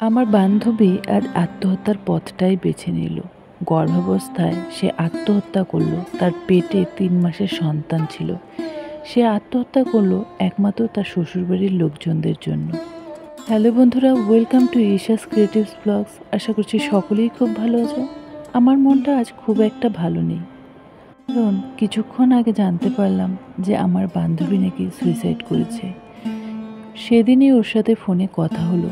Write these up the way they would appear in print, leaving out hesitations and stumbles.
আমার বান্ধবী আজ আত্মহত্যার পথটাই বেছে নিল। গর্ভাবস্থায় সে আত্মহত্যা করলো। তার পেটে ৩ মাসের সন্তান ছিল। সে আত্মহত্যা করলো একমাত্র তার শ্বশুরবাড়ির লোকজনদের জন্য। হ্যালো বন্ধুরা, welcome to Isha's creatives vlogs. আশা করছি সকলেই খুব ভালো আছো। আমার মনটা আজ খুব একটা ভালো নেই, কারণ কিছুক্ষণ আগে জানতে পারলাম যে আমার বান্ধবী নাকি সুইসাইড করেছে। সেদিনই ওর সাথে ফোনে কথা হলো।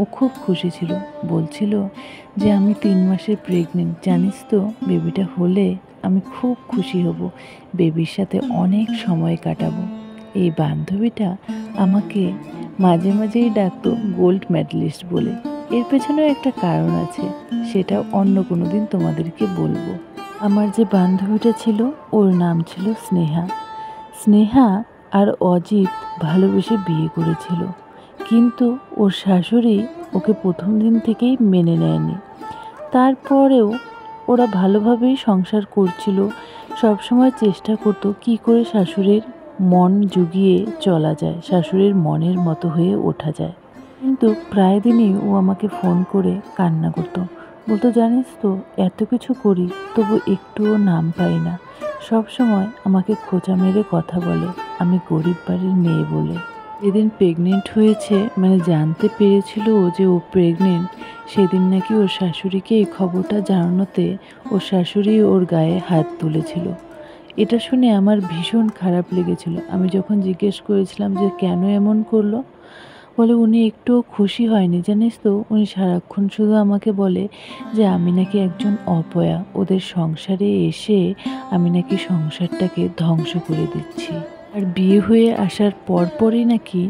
ও খুব খুশি ছিল, বলছিল যে আমি ৩ মাসের প্রেগনেন্ট, জানিস তো বেবিটা হলে আমি খুব খুশি হব, বেবির সাথে অনেক সময় কাটাবো। এই বান্ধবীটা আমাকে মাঝে মাঝেই ডাকতো গোল্ড মেডেলিস্ট বলে। এর পেছনেও একটা কারণ আছে, সেটা অন্য কোনো দিন তোমাদেরকে বলবো। আমার যে বান্ধবীটা ছিল ওর নাম ছিল স্নেহা। স্নেহা আর অজিত ভালোবেসে বিয়ে করেছিল, কিন্তু ওর শাশুড়ি ওকে প্রথম দিন থেকেই মেনে নেয়নি। তারপরেও ওরা ভালোভাবেই সংসার করছিল, সবসময় চেষ্টা করতো কী করে শাশুড়ির মন জুগিয়ে চলা যায়, শাশুড়ির মনের মতো হয়ে ওঠা যায়। কিন্তু প্রায় দিনই ও আমাকে ফোন করে কান্না করতো, বলতো জানিস তো এত কিছু করি তবু একটুও নাম পাই না। সব সময় আমাকে খোঁচা মেরে কথা বলে আমি গরিব বাড়ির মেয়ে বলে। যেদিন প্রেগনেন্ট হয়েছে, মানে জানতে পেরেছিল ও যে ও প্রেগনেন্ট, সেদিন নাকি ওর শাশুড়িকে এই খবরটা জানানোতে ওর শাশুড়ি ওর গায়ে হাত তুলেছিল। এটা শুনে আমার ভীষণ খারাপ লেগেছিল। আমি যখন জিজ্ঞেস করেছিলাম যে কেন এমন করলো, বলে উনি একটুও খুশি হয়নি, জানিস তো উনি সারাক্ষণ শুধু আমাকে বলে যে আমি নাকি একজন অপয়া, ওদের সংসারে এসে আমি নাকি সংসারটাকে ধ্বংস করে দিচ্ছি। আর বিয়ে হয়ে আসার পরপরই নাকি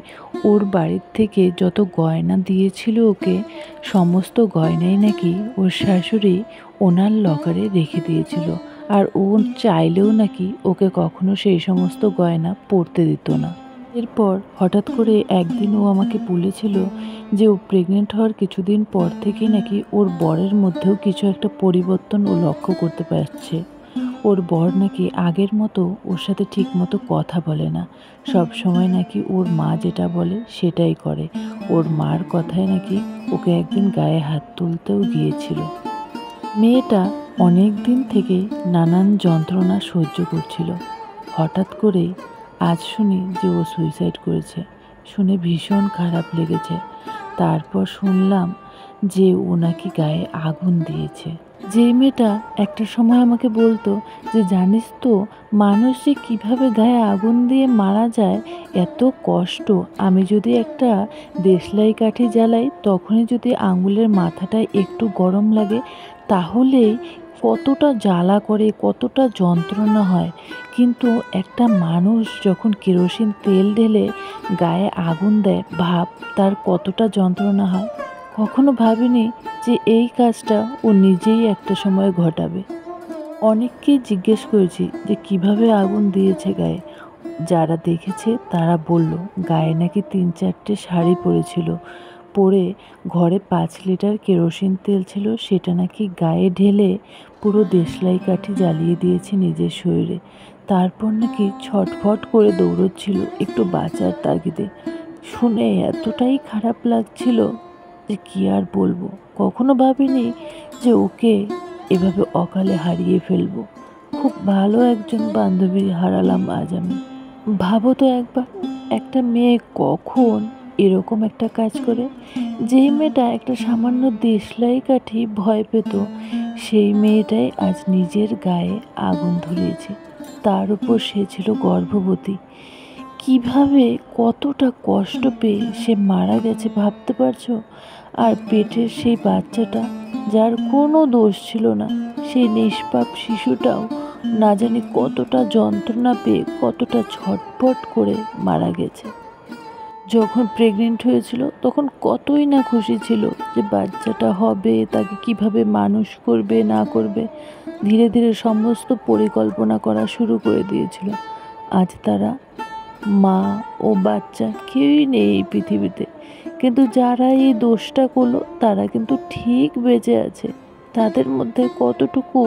ওর বাড়ির থেকে যত গয়না দিয়েছিল ওকে, সমস্ত গয়নাই নাকি ওর শাশুড়ি ওনার লকারে রেখে দিয়েছিল। আর ও চাইলেও নাকি ওকে কখনো সেই সমস্ত গয়না পরতে দিত না। এরপর হঠাৎ করে একদিন ও আমাকে বলেছিল যে ও প্রেগনেন্ট হওয়ার কিছুদিন পর থেকে নাকি ওর বরের মধ্যেও কিছু একটা পরিবর্তন ও লক্ষ্য করতে পারছে। ওর বর নাকি আগের মতো ওর সাথে ঠিক মতো কথা বলে না, সব সময় নাকি ওর মা যেটা বলে সেটাই করে। ওর মার কথায় নাকি ওকে একদিন গায়ে হাত তুলতেও গিয়েছিল। মেয়েটা অনেক দিন থেকেই নানান যন্ত্রণা সহ্য করছিল। হঠাৎ করেই আজ শুনি যে ও সুইসাইড করেছে, শুনে ভীষণ খারাপ লেগেছে। তারপর শুনলাম যে ও নাকি গায়ে আগুন দিয়েছে। যে মেয়েটা একটা সময় আমাকে বলতো যে জানিস তো মানুষ যে কীভাবে গায়ে আগুন দিয়ে মারা যায়, এত কষ্ট। আমি যদি একটা দেশলাই কাঠি জ্বালাই, তখনই যদি আঙুলের মাথাটায় একটু গরম লাগে, তাহলেই কতটা জ্বালা করে, কতটা যন্ত্রণা হয়। কিন্তু একটা মানুষ যখন কেরোসিন তেল ঢেলে গায়ে আগুন দেয়, ভাব তার কতটা যন্ত্রণা হয়। কখনো ভাবিনি যে এই কাজটা ও নিজেই একটা সময় ঘটাবে। অনেককেই জিজ্ঞেস করেছি যে কিভাবে আগুন দিয়েছে গায়ে। যারা দেখেছে তারা বলল গায়ে নাকি ৩-৪টে শাড়ি পরেছিল, পরে ঘরে ৫ লিটার কেরোসিন তেল ছিল, সেটা নাকি গায়ে ঢেলে পুরো দেশলাই কাঠি জ্বালিয়ে দিয়েছে নিজের শরীরে। তারপর নাকি ছটফট করে দৌড়চ্ছিল একটু বাঁচার তাগিদে। শুনে এতটাই খারাপ লাগছিল যে কী আর বলবো। কখনো ভাবিনি যে ওকে এভাবে অকালে হারিয়ে ফেলবো। খুব ভালো একজন বান্ধবী হারালাম আজ আমি। ভাবো তো একবার, একটা মেয়ে কখন এরকম একটা কাজ করে। যেই মেয়েটা একটা সামান্য দেশলাই কাঠি ভয় পেত, সেই মেয়েটাই আজ নিজের গায়ে আগুন ধরিয়েছে। তার উপর সে ছিল গর্ভবতী। কিভাবে কতটা কষ্ট পেয়ে সে মারা গেছে ভাবতে পারছো? আর পেটের সেই বাচ্চাটা, যার কোনো দোষ ছিল না, সেই নিষ্পাপ শিশুটাও না জানি কতটা যন্ত্রণা পেয়ে কতটা ছটফট করে মারা গেছে। যখন প্রেগনেন্ট হয়েছিল তখন কতই না খুশি ছিল যে বাচ্চাটা হবে, তাকে কিভাবে মানুষ করবে না করবে, ধীরে ধীরে সমস্ত পরিকল্পনা করা শুরু করে দিয়েছিল। আজ তারা মা ও বাচ্চা কেউই নেই এই পৃথিবীতে, কিন্তু যারা এই দোষটা করলো তারা কিন্তু ঠিক বেঁচে আছে। তাদের মধ্যে কতটুকু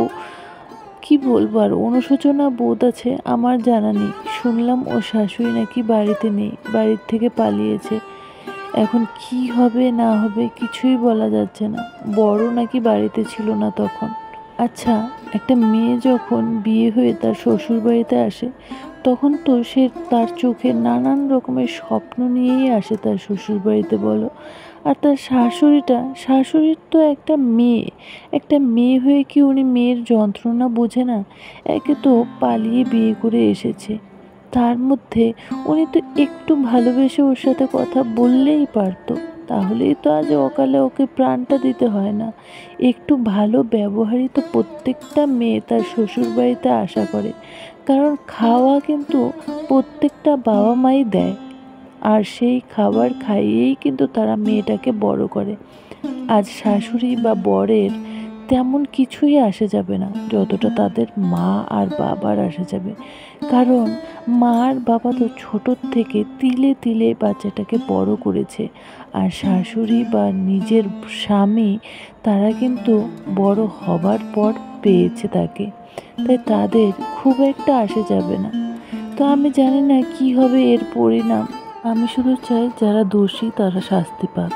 কি বলবো আর অনুশোচনা বোধ আছে আমার জানা নেই। শুনলাম ও শাশুড়ি নাকি বাড়িতে নেই, বাড়ির থেকে পালিয়েছে। এখন কি হবে না হবে কিছুই বলা যাচ্ছে না। বড় নাকি বাড়িতে ছিল না তখন। আচ্ছা, একটা মেয়ে যখন বিয়ে হয়ে তার শ্বশুর বাড়িতে আসে, তখন তো সে তার চোখে নানান রকমের স্বপ্ন নিয়েই আসে তার শ্বশুর বাড়িতে, বলো। আর তার শাশুড়ির তো একটা মেয়ে হয়ে কি উনি মেয়ের যন্ত্রণা বোঝে না? একে তো পালিয়ে বিয়ে করে এসেছে, তার মধ্যে উনি তো একটু ভালোবেসে ওর সাথে কথা বললেই পারতো, তাহলেই তো আজ অকালে ওকে প্রাণটা দিতে হয় না। একটু ভালো ব্যবহারই তো প্রত্যেকটা মেয়ে তার শ্বশুর বাড়িতে আশা করে, কারণ খাওয়া কিন্তু প্রত্যেকটা বাবা মাই দেয়, আর সেই খাবার খাইয়েই কিন্তু তারা মেয়েটাকে বড় করে। আজ শাশুড়ি বা বরের তেমন কিছুই আসে যাবে না যতটা তাদের মা আর বাবার আসে যাবে, কারণ মা আর বাবা তো ছোটোর থেকে তিলে তিলে বাচ্চাটাকে বড় করেছে, আর শাশুড়ি বা নিজের স্বামী তারা কিন্তু বড় হবার পর পেয়েছে তাকে, তাই তাদের খুব একটা আসে যাবে না। তো আমি জানি না কি হবে এর পরিণাম। আমি শুধু চাই যারা দোষী তারা শাস্তি পাক।